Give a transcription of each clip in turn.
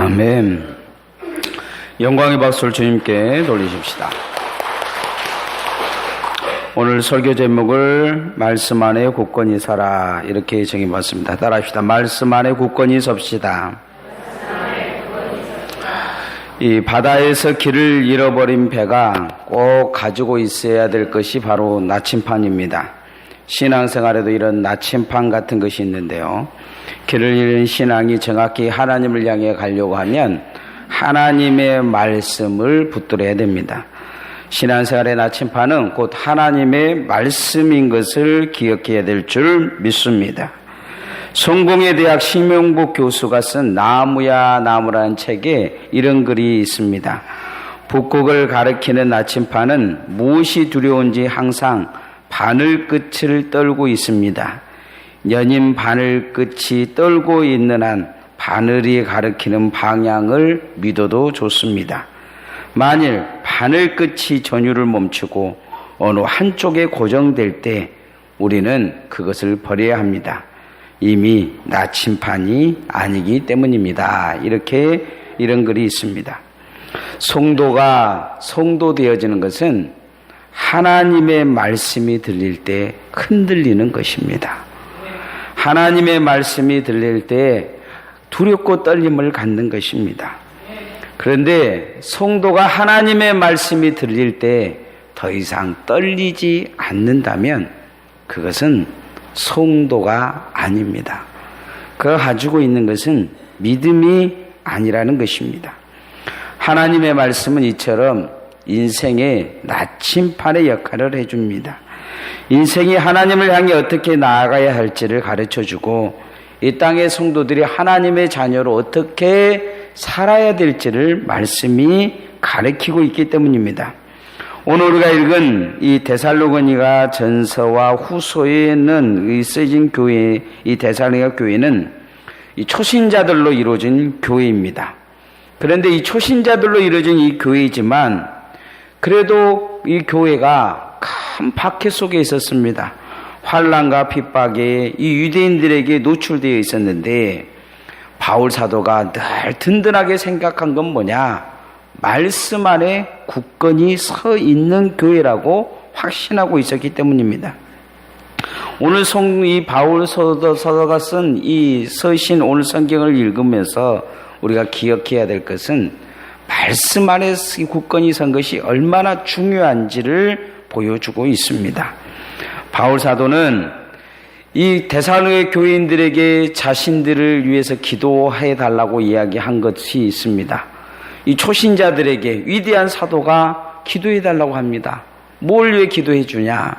아멘. 영광의 박수를 주님께 돌리십시다. 오늘 설교 제목을 말씀 안에 굳건히 서라 이렇게 정해봤습니다. 따라합시다. 말씀 안에 굳건히 섭시다. 이 바다에서 길을 잃어버린 배가 꼭 가지고 있어야 될 것이 바로 나침판입니다. 신앙생활에도 이런 나침판 같은 것이 있는데요. 길을 잃은 신앙이 정확히 하나님을 향해 가려고 하면 하나님의 말씀을 붙들어야 됩니다. 신앙생활의 나침판은 곧 하나님의 말씀인 것을 기억해야 될 줄 믿습니다. 성공의 대학 심영복 교수가 쓴 나무야 나무라는 책에 이런 글이 있습니다. 북극을 가리키는 나침판은 무엇이 두려운지 항상 바늘 끝을 떨고 있습니다. 연인 바늘 끝이 떨고 있는 한 바늘이 가리키는 방향을 믿어도 좋습니다. 만일 바늘 끝이 전율을 멈추고 어느 한쪽에 고정될 때 우리는 그것을 버려야 합니다. 이미 나침판이 아니기 때문입니다. 이런 글이 있습니다. 성도가 성도되어지는 것은 하나님의 말씀이 들릴 때 흔들리는 것입니다. 하나님의 말씀이 들릴 때 두렵고 떨림을 갖는 것입니다. 그런데 성도가 하나님의 말씀이 들릴 때 더 이상 떨리지 않는다면 그것은 성도가 아닙니다. 그가 가지고 있는 것은 믿음이 아니라는 것입니다. 하나님의 말씀은 이처럼 인생의 나침판의 역할을 해줍니다. 인생이 하나님을 향해 어떻게 나아가야 할지를 가르쳐주고 이 땅의 성도들이 하나님의 자녀로 어떻게 살아야 될지를 말씀이 가르치고 있기 때문입니다. 오늘 우리가 읽은 이 데살로니가 전서와 후서에는 쓰여진 교회, 이 데살로니가 교회는 이 초신자들로 이루어진 교회입니다. 그런데 이 초신자들로 이루어진 이 교회이지만 그래도 이 교회가 큰 박해 속에 있었습니다. 환난과 핍박에 이 유대인들에게 노출되어 있었는데 바울 사도가 늘 든든하게 생각한 건 뭐냐? 말씀 안에 굳건히 서 있는 교회라고 확신하고 있었기 때문입니다. 오늘 이 바울 사도가 쓴 이 서신 오늘 성경을 읽으면서 우리가 기억해야 될 것은 말씀 안에 굳건히 선 것이 얼마나 중요한지를 보여주고 있습니다. 바울 사도는 이 데살로니가 교인들에게 자신들을 위해서 기도해 달라고 이야기한 것이 있습니다. 이 초신자들에게 위대한 사도가 기도해 달라고 합니다. 뭘 위해 기도해 주냐?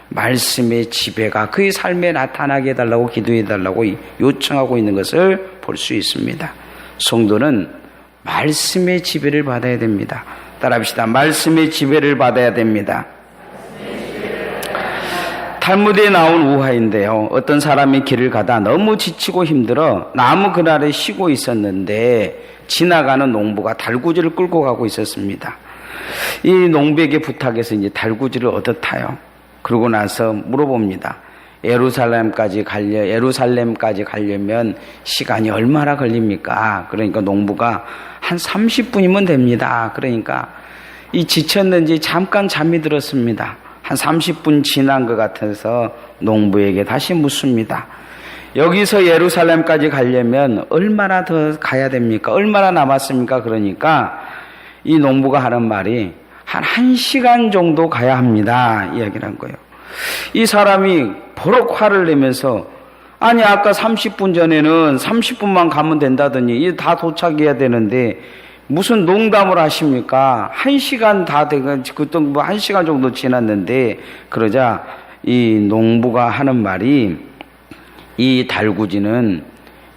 말씀의 지배가 그의 삶에 나타나게 해달라고 기도해 달라고 요청하고 있는 것을 볼 수 있습니다. 성도는 말씀의 지배를 받아야 됩니다. 따라합시다. 말씀의 지배를 받아야 됩니다. 탈무드에 나온 우화인데요. 어떤 사람이 길을 가다 너무 지치고 힘들어 나무 그늘에 쉬고 있었는데 지나가는 농부가 달구지를 끌고 가고 있었습니다. 이 농부에게 부탁해서 이제 달구지를 얻어 타요. 그러고 나서 물어봅니다. 예루살렘까지 가려면 시간이 얼마나 걸립니까? 그러니까 농부가 한 30분이면 됩니다. 그러니까 이 지쳤는지 잠깐 잠이 들었습니다. 한 30분 지난 것 같아서 농부에게 다시 묻습니다. 여기서 예루살렘까지 가려면 얼마나 더 가야 됩니까? 얼마나 남았습니까? 그러니까 이 농부가 하는 말이 한 1시간 정도 가야 합니다. 이야기를 한 거예요. 이 사람이 버럭 화를 내면서 아니 아까 30분 전에는 30분만 가면 된다더니 이제 다 도착해야 되는데 무슨 농담을 하십니까? 1시간 다 되고 그때 뭐 1시간 정도 지났는데 그러자 이 농부가 하는 말이 이 달구지는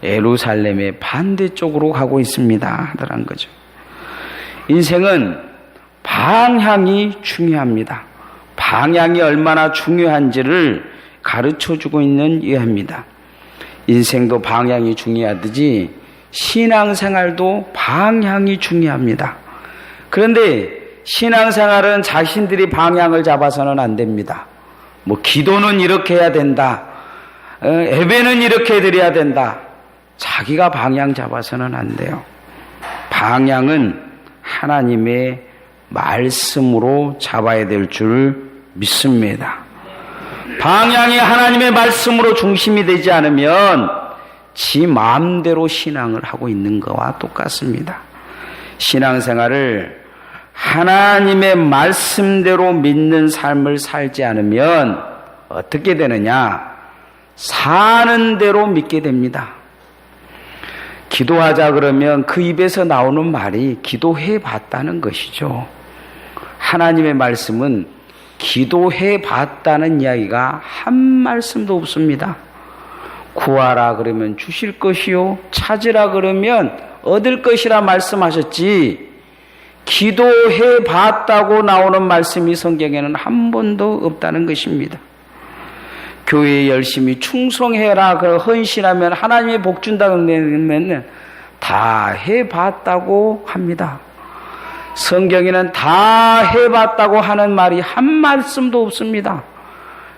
예루살렘의 반대쪽으로 가고 있습니다 하더란 거죠. 인생은 방향이 중요합니다. 방향이 얼마나 중요한지를 가르쳐주고 있는 예입니다. 인생도 방향이 중요하듯이 신앙생활도 방향이 중요합니다. 그런데 신앙생활은 자신들이 방향을 잡아서는 안 됩니다. 뭐 기도는 이렇게 해야 된다. 예배는 이렇게 드려야 된다. 자기가 방향 잡아서는 안 돼요. 방향은 하나님의 말씀으로 잡아야 될 줄 믿습니다. 방향이 하나님의 말씀으로 중심이 되지 않으면 지 마음대로 신앙을 하고 있는 것과 똑같습니다. 신앙생활을 하나님의 말씀대로 믿는 삶을 살지 않으면 어떻게 되느냐? 사는 대로 믿게 됩니다. 기도하자 그러면 그 입에서 나오는 말이 기도해 봤다는 것이죠. 하나님의 말씀은 기도해 봤다는 이야기가 한 말씀도 없습니다. 구하라 그러면 주실 것이요, 찾으라 그러면 얻을 것이라 말씀하셨지, 기도해 봤다고 나오는 말씀이 성경에는 한 번도 없다는 것입니다. 교회에 열심히 충성해라, 헌신하면 하나님의 복 준다 그러면 다 해봤다고 합니다. 성경에는 다 해봤다고 하는 말이 한 말씀도 없습니다.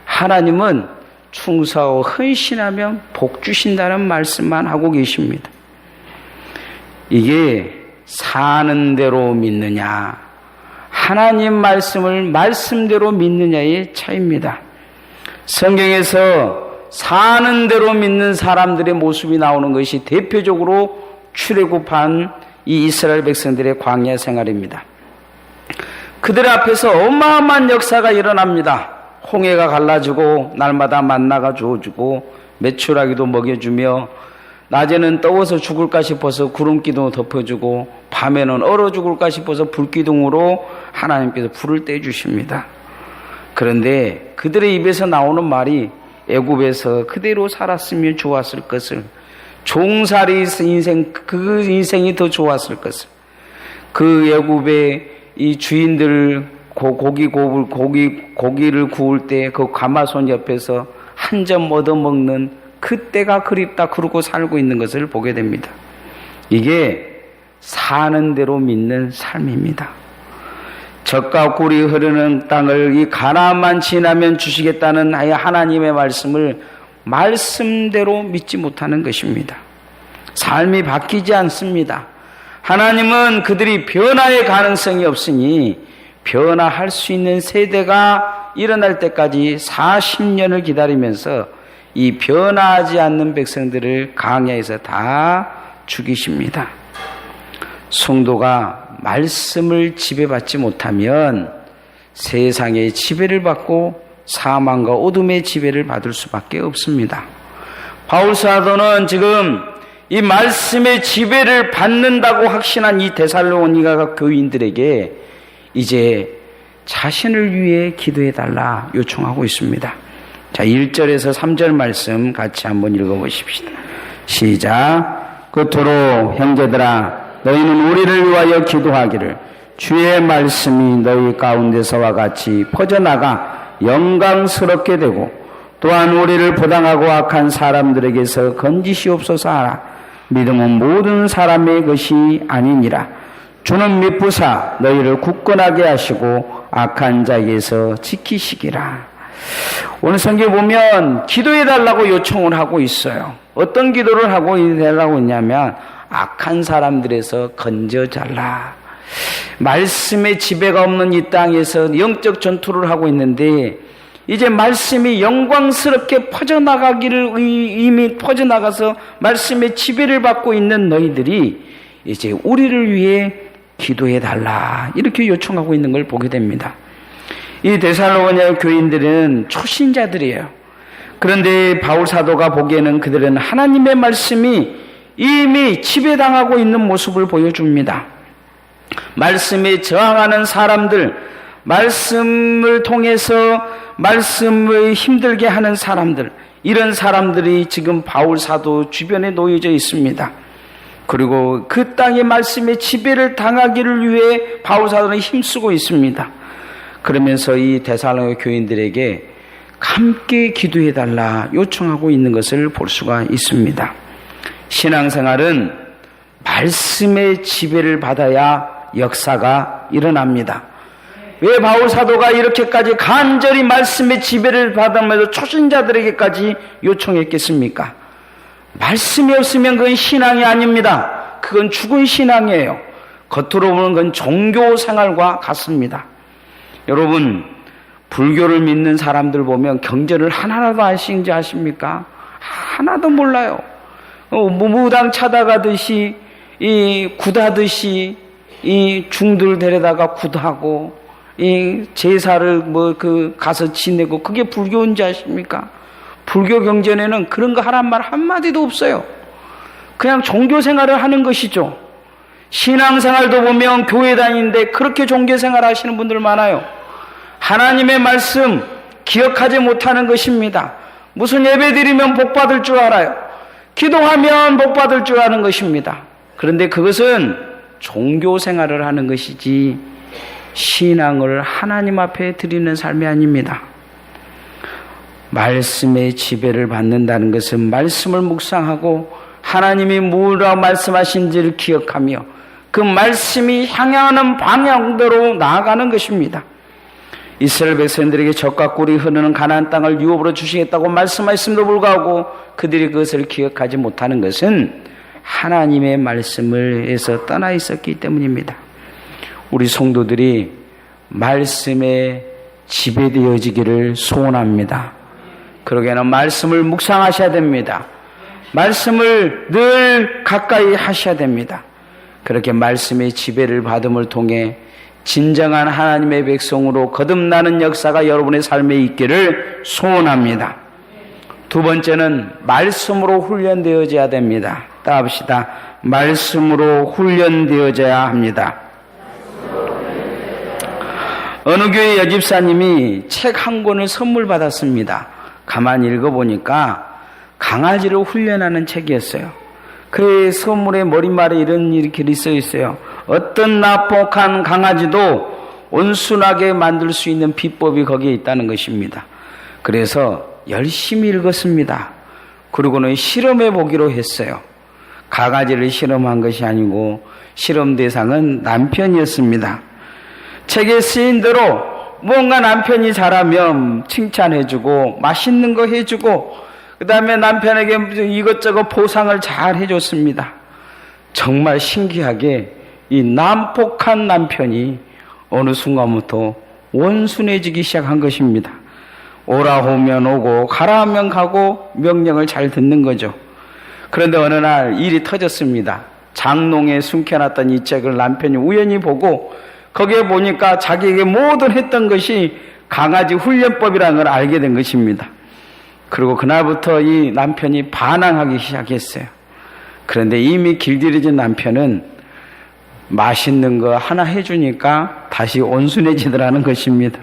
하나님은 충성하고 헌신하면 복 주신다는 말씀만 하고 계십니다. 이게 사는 대로 믿느냐, 하나님 말씀을 말씀대로 믿느냐의 차이입니다. 성경에서 사는 대로 믿는 사람들의 모습이 나오는 것이 대표적으로 출애굽한 이 이스라엘 백성들의 광야 생활입니다. 그들 앞에서 어마어마한 역사가 일어납니다. 홍해가 갈라지고 날마다 만나가 주어주고 메추라기도 먹여주며 낮에는 떠워서 죽을까 싶어서 구름기둥을 덮어주고 밤에는 얼어 죽을까 싶어서 불기둥으로 하나님께서 불을 떼주십니다. 그런데 그들의 입에서 나오는 말이 애굽에서 그대로 살았으면 좋았을 것을, 종살이 인생, 그 인생이 더 좋았을 것을, 그 애굽의 이 주인들 고기를 구울 때 그 가마손 옆에서 한 점 얻어먹는 그때가 그립다 그러고 살고 있는 것을 보게 됩니다. 이게 사는 대로 믿는 삶입니다. 젖과 꿀이 흐르는 땅을 이 가나안만 지나면 주시겠다는 하나님의 말씀을 말씀대로 믿지 못하는 것입니다. 삶이 바뀌지 않습니다. 하나님은 그들이 변화의 가능성이 없으니 변화할 수 있는 세대가 일어날 때까지 40년을 기다리면서 이 변화하지 않는 백성들을 광야에서 다 죽이십니다. 성도가 말씀을 지배받지 못하면 세상의 지배를 받고 사망과 어둠의 지배를 받을 수밖에 없습니다. 바울 사도는 지금 이 말씀의 지배를 받는다고 확신한 이 데살로니가 교인들에게 이제 자신을 위해 기도해달라 요청하고 있습니다. 자, 1절에서 3절 말씀 같이 한번 읽어보십시다. 시작. 그토록 형제들아, 너희는 우리를 위하여 기도하기를, 주의 말씀이 너희 가운데서와 같이 퍼져나가 영광스럽게 되고 또한 우리를 부당하고 악한 사람들에게서 건지시옵소서 하라. 믿음은 모든 사람의 것이 아니니라. 주는 미쁘사 너희를 굳건하게 하시고 악한 자에게서 지키시기라. 오늘 성경에 보면 기도해달라고 요청을 하고 있어요. 어떤 기도를 하고 해달라고 했냐면 악한 사람들에서 건져달라. 말씀의 지배가 없는 이 땅에서 영적 전투를 하고 있는데 이제 말씀이 영광스럽게 퍼져나가기를, 이미 퍼져나가서 말씀의 지배를 받고 있는 너희들이 이제 우리를 위해 기도해달라 이렇게 요청하고 있는 걸 보게 됩니다. 이 데살로니가 교인들은 초신자들이에요. 그런데 바울 사도가 보기에는 그들은 하나님의 말씀이 이미 지배당하고 있는 모습을 보여줍니다. 말씀에 저항하는 사람들, 말씀을 통해서 말씀을 힘들게 하는 사람들, 이런 사람들이 지금 바울 사도 주변에 놓여져 있습니다. 그리고 그 땅의 말씀의 지배를 당하기를 위해 바울 사도는 힘쓰고 있습니다. 그러면서 이 데살로니가 교인들에게 함께 기도해달라 요청하고 있는 것을 볼 수가 있습니다. 신앙생활은 말씀의 지배를 받아야 역사가 일어납니다. 왜 바울 사도가 이렇게까지 간절히 말씀의 지배를 받으면서 초신자들에게까지 요청했겠습니까? 말씀이 없으면 그건 신앙이 아닙니다. 그건 죽은 신앙이에요. 겉으로 보는 건 종교 생활과 같습니다. 여러분, 불교를 믿는 사람들 보면 경전을 하나라도 아시는지 아십니까? 하나도 몰라요. 무당 찾아가듯이, 굿하듯이, 중들 데려다가 굿하고, 제사를 가서 지내고, 그게 불교인지 아십니까? 불교 경전에는 그런 거 하란 말 한마디도 없어요. 그냥 종교 생활을 하는 것이죠. 신앙생활도 보면 교회 다니는데 그렇게 종교 생활 하시는 분들 많아요. 하나님의 말씀 기억하지 못하는 것입니다. 무슨 예배 드리면 복 받을 줄 알아요. 기도하면 복 받을 줄 아는 것입니다. 그런데 그것은 종교 생활을 하는 것이지 신앙을 하나님 앞에 드리는 삶이 아닙니다. 말씀의 지배를 받는다는 것은 말씀을 묵상하고 하나님이 뭐라고 말씀하신지를 기억하며 그 말씀이 향하는 방향대로 나아가는 것입니다. 이스라엘 백성들에게 젖과 꿀이 흐르는 가나안 땅을 유업으로 주시겠다고 말씀하셨음에도 불구하고 그들이 그것을 기억하지 못하는 것은 하나님의 말씀에서 떠나 있었기 때문입니다. 우리 성도들이 말씀에 지배되어지기를 소원합니다. 그러기에는 말씀을 묵상하셔야 됩니다. 말씀을 늘 가까이 하셔야 됩니다. 그렇게 말씀의 지배를 받음을 통해 진정한 하나님의 백성으로 거듭나는 역사가 여러분의 삶에 있기를 소원합니다. 두 번째는 말씀으로 훈련되어져야 됩니다. 따라합시다. 말씀으로 훈련되어져야 합니다. 어느 교회 여집사님이 책 한 권을 선물 받았습니다. 가만히 읽어보니까 강아지를 훈련하는 책이었어요. 그 선물의 머릿말에 이런 글이 써 있어요. 어떤 나폭한 강아지도 온순하게 만들 수 있는 비법이 거기에 있다는 것입니다. 그래서 열심히 읽었습니다. 그리고는 실험해 보기로 했어요. 강아지를 실험한 것이 아니고 실험 대상은 남편이었습니다. 책에 쓰인 대로 뭔가 남편이 잘하면 칭찬해주고 맛있는 거 해주고 그 다음에 남편에게 이것저것 보상을 잘 해줬습니다. 정말 신기하게 이 난폭한 남편이 어느 순간부터 온순해지기 시작한 것입니다. 오라 하면 오고 가라 하면 가고 명령을 잘 듣는 거죠. 그런데 어느 날 일이 터졌습니다. 장롱에 숨겨놨던 이 책을 남편이 우연히 보고 거기에 보니까 자기에게 모든 했던 것이 강아지 훈련법이라는 걸 알게 된 것입니다. 그리고 그날부터 이 남편이 반항하기 시작했어요. 그런데 이미 길들여진 남편은 맛있는 거 하나 해주니까 다시 온순해지더라는 것입니다.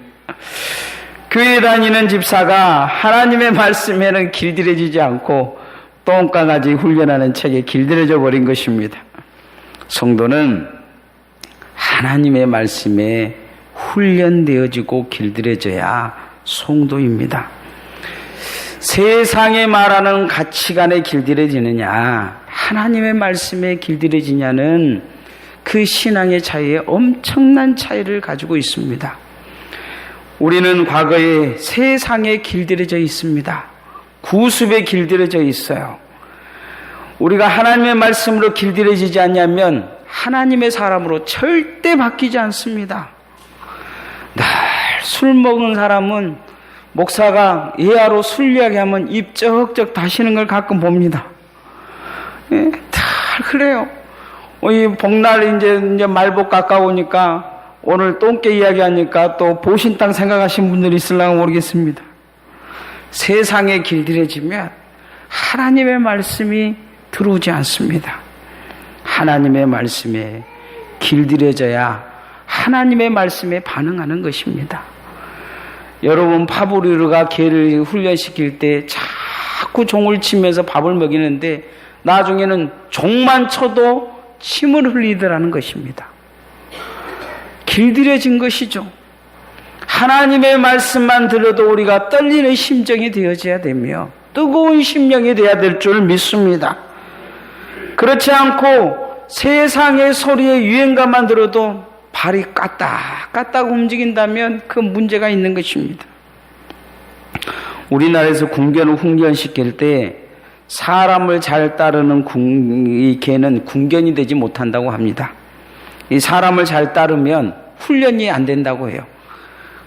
교회 다니는 집사가 하나님의 말씀에는 길들여지지 않고 똥강아지 훈련하는 책에 길들여져 버린 것입니다. 성도는 하나님의 말씀에 훈련되어지고 길들여져야 성도입니다. 세상에 말하는 가치관에 길들여지느냐, 하나님의 말씀에 길들여지냐는 그 신앙의 차이에 엄청난 차이를 가지고 있습니다. 우리는 과거에 세상에 길들여져 있습니다. 구습에 길들여져 있어요. 우리가 하나님의 말씀으로 길들여지지 않냐면 하나님의 사람으로 절대 바뀌지 않습니다. 날 술 먹은 사람은 목사가 예하로 술 이야기하면 입 쩍쩍 다시는 걸 가끔 봅니다. 예, 다 그래요. 이 복날 이제 말복 가까우니까 오늘 똥개 이야기하니까 또 보신탕 생각하시는 분들이 있을랑가 모르겠습니다. 세상에 길들여지면 하나님의 말씀이 들어오지 않습니다. 하나님의 말씀에 길들여져야 하나님의 말씀에 반응하는 것입니다. 여러분, 파브리르가 개를 훈련시킬 때 자꾸 종을 치면서 밥을 먹이는데 나중에는 종만 쳐도 침을 흘리더라는 것입니다. 길들여진 것이죠. 하나님의 말씀만 들어도 우리가 떨리는 심정이 되어져야 되며 뜨거운 심령이 되어야 될 줄 믿습니다. 그렇지 않고 세상의 소리에 유행가만 들어도 발이 까딱까딱 움직인다면 그 문제가 있는 것입니다. 우리나라에서 궁견을 훈련시킬 때 사람을 잘 따르는 이 개는 궁견이 되지 못한다고 합니다. 이 사람을 잘 따르면 훈련이 안 된다고 해요.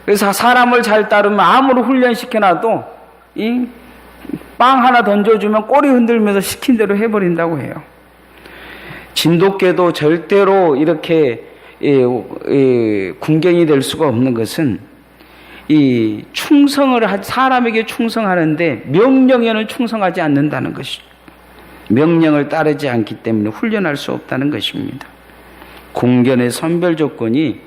그래서 사람을 잘 따르면 아무리 훈련시켜놔도 이 빵 하나 던져주면 꼬리 흔들면서 시킨 대로 해버린다고 해요. 진돗개도 절대로 이렇게 군경이 될 수가 없는 것은 이 사람에게 충성하는데 명령에는 충성하지 않는다는 것이죠. 명령을 따르지 않기 때문에 훈련할 수 없다는 것입니다. 군견의 선별 조건이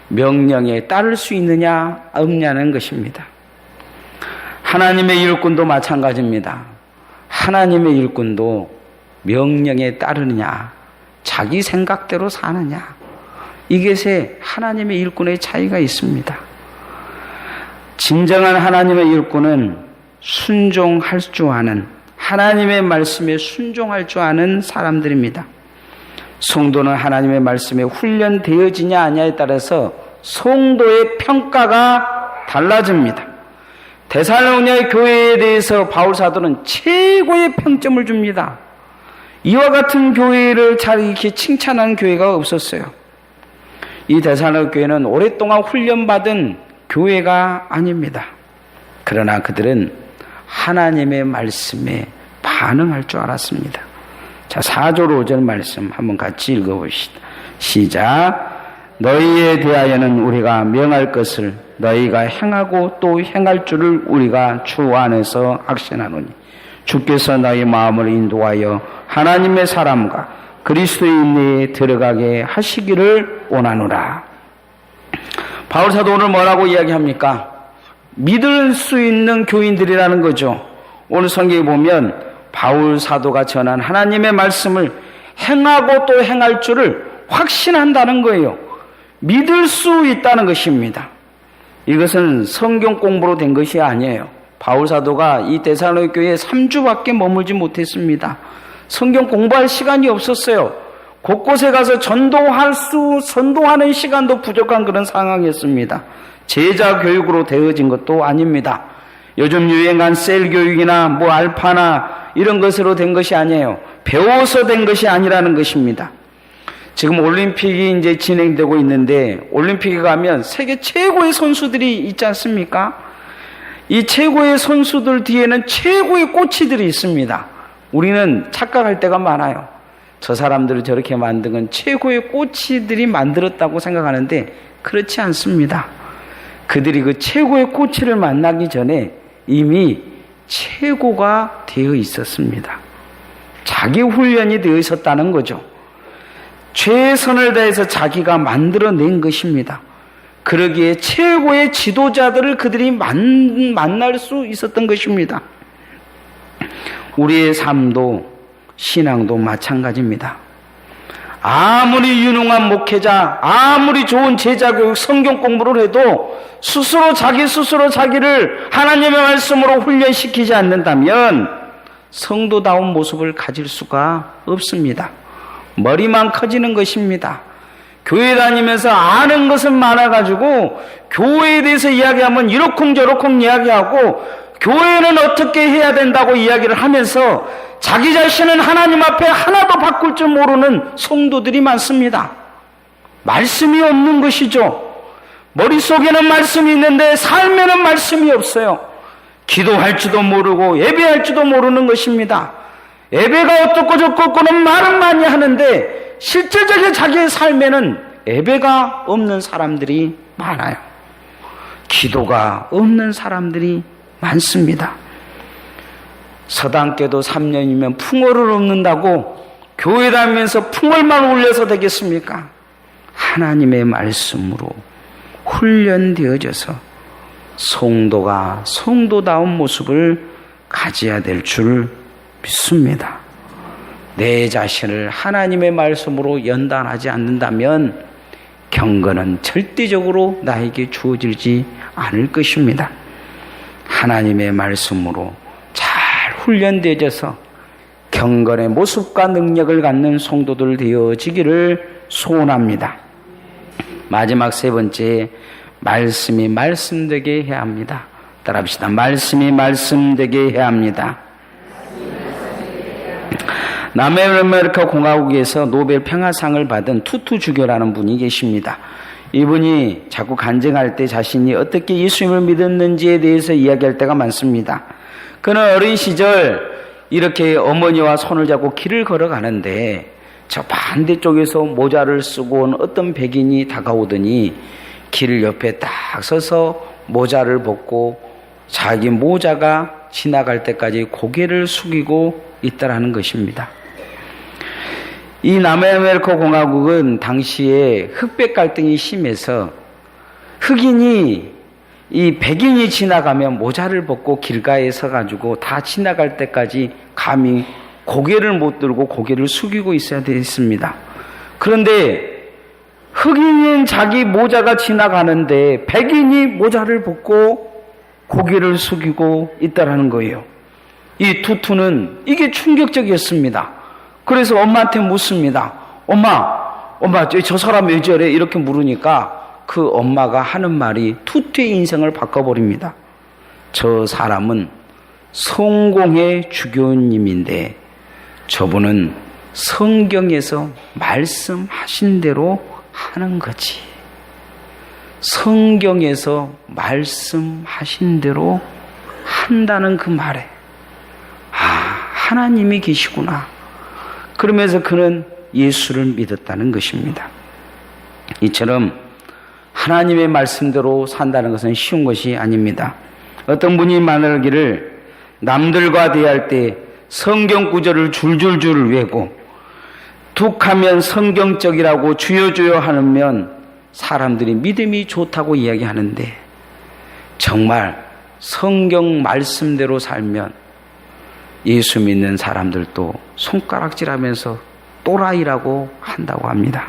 명령에 따를 수 있느냐 없냐는 것입니다. 하나님의 일꾼도 마찬가지입니다. 하나님의 일꾼도 명령에 따르느냐 자기 생각대로 사느냐 이것에 하나님의 일꾼의 차이가 있습니다. 진정한 하나님의 일꾼은 순종할 줄 아는 하나님의 말씀에 순종할 줄 아는 사람들입니다. 성도는 하나님의 말씀에 훈련되어지냐 아니냐에 따라서 성도의 평가가 달라집니다. 데살로니가 교회에 대해서 바울 사도는 최고의 평점을 줍니다. 이와 같은 교회를 잘 이렇게 칭찬하는 교회가 없었어요. 이 데살로니가 교회는 오랫동안 훈련받은 교회가 아닙니다. 그러나 그들은 하나님의 말씀에 반응할 줄 알았습니다. 자, 4절 5절 말씀 한번 같이 읽어봅시다. 시작. 너희에 대하여는 우리가 명할 것을 너희가 행하고 또 행할 줄을 우리가 주 안에서 확신하노니 주께서 너희 마음을 인도하여 하나님의 사람과 그리스도인에 들어가게 하시기를 원하노라. 바울 사도 오늘 뭐라고 이야기합니까? 믿을 수 있는 교인들이라는 거죠. 오늘 성경에 보면 바울 사도가 전한 하나님의 말씀을 행하고 또 행할 줄을 확신한다는 거예요. 믿을 수 있다는 것입니다. 이것은 성경 공부로 된 것이 아니에요. 바울 사도가 이 데살로니가 교회에 3주밖에 머물지 못했습니다. 성경 공부할 시간이 없었어요. 곳곳에 가서 전도하는 시간도 부족한 그런 상황이었습니다. 제자 교육으로 되어진 것도 아닙니다. 요즘 유행한 셀 교육이나 뭐 알파나 이런 것으로 된 것이 아니에요. 배워서 된 것이 아니라는 것입니다. 지금 올림픽이 이제 진행되고 있는데 올림픽에 가면 세계 최고의 선수들이 있지 않습니까? 이 최고의 선수들 뒤에는 최고의 코치들이 있습니다. 우리는 착각할 때가 많아요. 저 사람들을 저렇게 만든 건 최고의 코치들이 만들었다고 생각하는데 그렇지 않습니다. 그들이 그 최고의 코치를 만나기 전에 이미 최고가 되어 있었습니다. 자기 훈련이 되어 있었다는 거죠. 최선을 다해서 자기가 만들어낸 것입니다. 그러기에 최고의 지도자들을 그들이 만날 수 있었던 것입니다. 우리의 삶도 신앙도 마찬가지입니다. 아무리 유능한 목회자, 아무리 좋은 제자교육, 성경 공부를 해도 스스로 자기를 하나님의 말씀으로 훈련시키지 않는다면 성도다운 모습을 가질 수가 없습니다. 머리만 커지는 것입니다. 교회 다니면서 아는 것은 많아가지고 교회에 대해서 이야기하면 이러쿵저러쿵 이야기하고 교회는 어떻게 해야 된다고 이야기를 하면서 자기 자신은 하나님 앞에 하나도 바꿀 줄 모르는 성도들이 많습니다. 말씀이 없는 것이죠. 머릿속에는 말씀이 있는데 삶에는 말씀이 없어요. 기도할지도 모르고 예배할지도 모르는 것입니다. 예배가 어떻고 저떻고는 말은 많이 하는데 실질적인 자기의 삶에는 예배가 없는 사람들이 많아요. 기도가 없는 사람들이 많습니다. 서당께도 3년이면 풍어를 얻는다고 교회 다니면서 풍월만 울려서 되겠습니까? 하나님의 말씀으로 훈련되어져서 성도가 성도다운 모습을 가져야 될 줄 믿습니다. 내 자신을 하나님의 말씀으로 연단하지 않는다면 경건은 절대적으로 나에게 주어지지 않을 것입니다. 하나님의 말씀으로 잘 훈련되어져서 경건의 모습과 능력을 갖는 성도들 되어지기를 소원합니다. 마지막 세 번째, 말씀이 말씀되게 해야 합니다. 따라합시다. 말씀이 말씀되게 해야 합니다. 남아메리카 공화국에서 노벨 평화상을 받은 투투 주교라는 분이 계십니다. 이분이 자꾸 간증할 때 자신이 어떻게 예수님을 믿었는지에 대해서 이야기할 때가 많습니다. 그는 어린 시절 이렇게 어머니와 손을 잡고 길을 걸어가는데 저 반대쪽에서 모자를 쓰고 온 어떤 백인이 다가오더니 길 옆에 딱 서서 모자를 벗고 자기 모자가 지나갈 때까지 고개를 숙이고 있다라는 것입니다. 이 남아메리카 공화국은 당시에 흑백 갈등이 심해서 흑인이 이 백인이 지나가면 모자를 벗고 길가에 서가지고 다 지나갈 때까지 감히 고개를 못 들고 고개를 숙이고 있어야 됐습니다. 그런데 흑인인 자기 모자가 지나가는데 백인이 모자를 벗고 고개를 숙이고 있다라는 거예요. 이 투투는 이게 충격적이었습니다. 그래서 엄마한테 묻습니다. 엄마, 저 사람 왜 저래? 이렇게 물으니까 그 엄마가 하는 말이 투투의 인생을 바꿔버립니다. 저 사람은 성공의 주교님인데 저분은 성경에서 말씀하신 대로 하는 거지. 성경에서 말씀하신 대로 한다는 그 말에 하나님이 계시구나. 그러면서 그는 예수를 믿었다는 것입니다. 이처럼 하나님의 말씀대로 산다는 것은 쉬운 것이 아닙니다. 어떤 분이 말하기를 남들과 대할 때 성경 구절을 줄줄줄 외고 툭하면 성경적이라고 주여 하면 사람들이 믿음이 좋다고 이야기하는데 정말 성경 말씀대로 살면 예수 믿는 사람들도 손가락질하면서 또라이라고 한다고 합니다.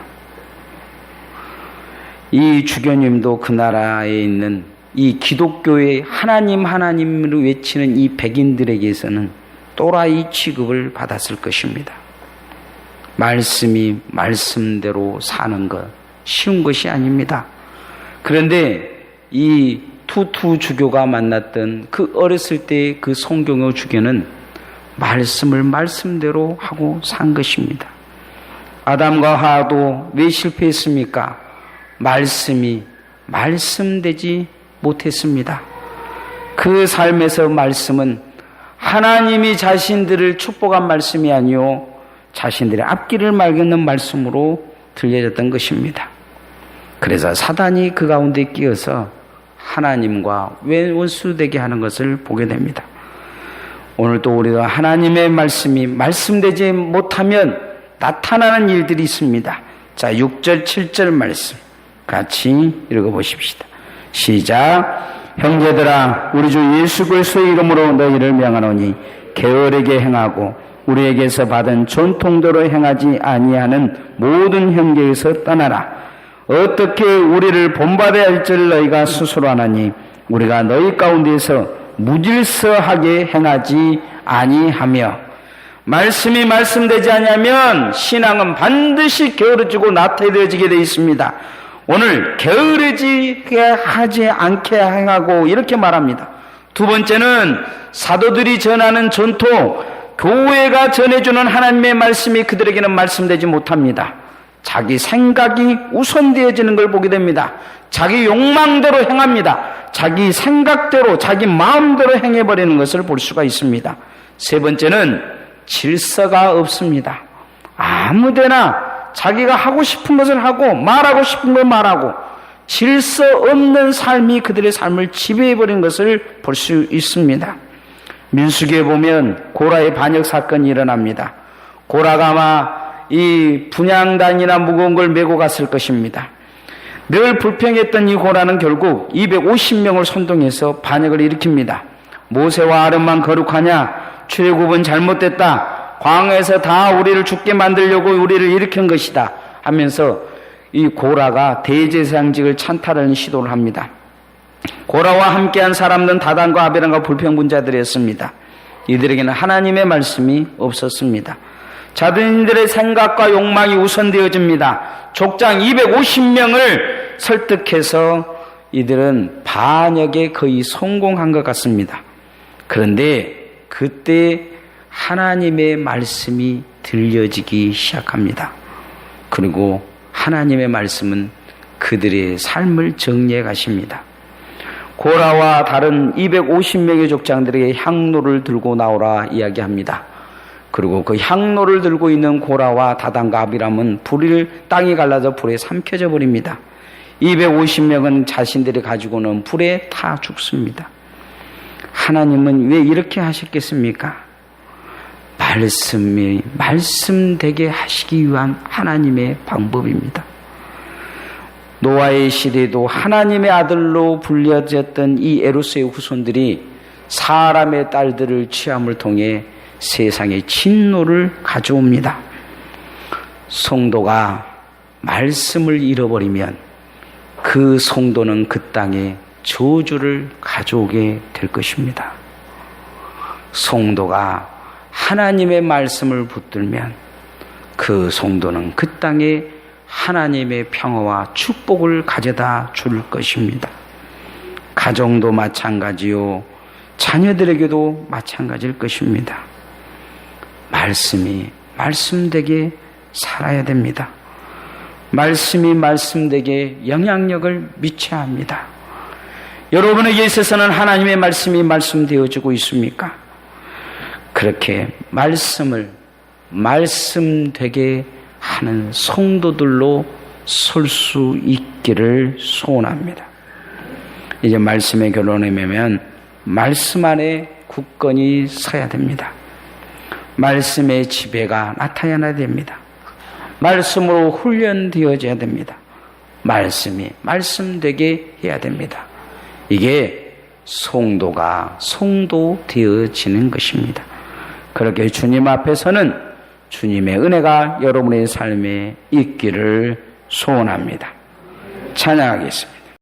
이 주교님도 그 나라에 있는 이 기독교의 하나님으로 외치는 이 백인들에게서는 또라이 취급을 받았을 것입니다. 말씀이 말씀대로 사는 것 쉬운 것이 아닙니다. 그런데 이 투투 주교가 만났던 그 어렸을 때의 그 성경의 주교는 말씀을 말씀대로 하고 산 것입니다. 아담과 하와도 왜 실패했습니까? 말씀이 말씀되지 못했습니다. 그 삶에서 말씀은 하나님이 자신들을 축복한 말씀이 아니요 자신들의 앞길을 막는 말씀으로 들려졌던 것입니다. 그래서 사단이 그 가운데 끼어서 하나님과 원수되게 하는 것을 보게 됩니다. 오늘도 우리가 하나님의 말씀이 말씀되지 못하면 나타나는 일들이 있습니다. 자, 6절 7절 말씀 같이 읽어보십시다. 시작. 형제들아, 우리 주 예수 그리스도의 이름으로 너희를 명하노니 게으르게 행하고 우리에게서 받은 전통대로 행하지 아니하는 모든 형제에서 떠나라. 어떻게 우리를 본받아야 할 줄 너희가 스스로 아나니 우리가 너희 가운데서 무질서하게 행하지 아니하며. 말씀이 말씀되지 아니하면 신앙은 반드시 게으르지고 나태해지게 되어 있습니다. 오늘 게으르지게 하지 않게 행하고 이렇게 말합니다. 두 번째는 사도들이 전하는 전통, 교회가 전해주는 하나님의 말씀이 그들에게는 말씀되지 못합니다. 자기 생각이 우선되어지는 걸 보게 됩니다. 자기 욕망대로 행합니다. 자기 생각대로 자기 마음대로 행해버리는 것을 볼 수가 있습니다. 세 번째는 질서가 없습니다. 아무데나 자기가 하고 싶은 것을 하고 말하고 싶은 걸 말하고 질서 없는 삶이 그들의 삶을 지배해버린 것을 볼 수 있습니다. 민수기에 보면 고라의 반역 사건이 일어납니다. 고라가 아마 이 분향단이나 무거운 걸 메고 갔을 것입니다. 늘 불평했던 이 고라는 결국 250명을 선동해서 반역을 일으킵니다. 모세와 아론만 거룩하냐? 출애굽은 잘못됐다. 광야에서 다 우리를 죽게 만들려고 우리를 일으킨 것이다 하면서 이 고라가 대제사장직을 찬탈하는 시도를 합니다. 고라와 함께한 사람들은 다단과 아비람과 불평분자들이었습니다. 이들에게는 하나님의 말씀이 없었습니다. 자신들의 생각과 욕망이 우선되어집니다. 족장 250명을 설득해서 이들은 반역에 거의 성공한 것 같습니다. 그런데 그때 하나님의 말씀이 들려지기 시작합니다. 그리고 하나님의 말씀은 그들의 삶을 정리해 가십니다. 고라와 다른 250명의 족장들에게 향로를 들고 나오라 이야기합니다. 그리고 그 향로를 들고 있는 고라와 다단과 아비람은 불을 땅이 갈라져 불에 삼켜져 버립니다. 250명은 자신들이 가지고는 불에 타 죽습니다. 하나님은 왜 이렇게 하셨겠습니까? 말씀이 말씀되게 하시기 위한 하나님의 방법입니다. 노아의 시대에도 하나님의 아들로 불려졌던 이 에로스의 후손들이 사람의 딸들을 취함을 통해 세상에 진노를 가져옵니다. 성도가 말씀을 잃어버리면 그 성도는 그 땅에 저주를 가져오게 될 것입니다. 성도가 하나님의 말씀을 붙들면 그 성도는 그 땅에 하나님의 평화와 축복을 가져다 줄 것입니다. 가정도 마찬가지요, 자녀들에게도 마찬가지일 것입니다. 말씀이 말씀되게 살아야 됩니다. 말씀이 말씀되게 영향력을 미쳐야 합니다. 여러분에게 있어서는 하나님의 말씀이 말씀되어지고 있습니까? 그렇게 말씀을 말씀되게 하는 성도들로 설 수 있기를 소원합니다. 이제 말씀의 결론에 매면 말씀 안에 굳건히 서야 됩니다. 말씀의 지배가 나타나야 됩니다. 말씀으로 훈련되어져야 됩니다. 말씀이 말씀되게 해야 됩니다. 이게 성도가 성도 되어지는 것입니다. 그렇게 주님 앞에서는 주님의 은혜가 여러분의 삶에 있기를 소원합니다. 찬양하겠습니다.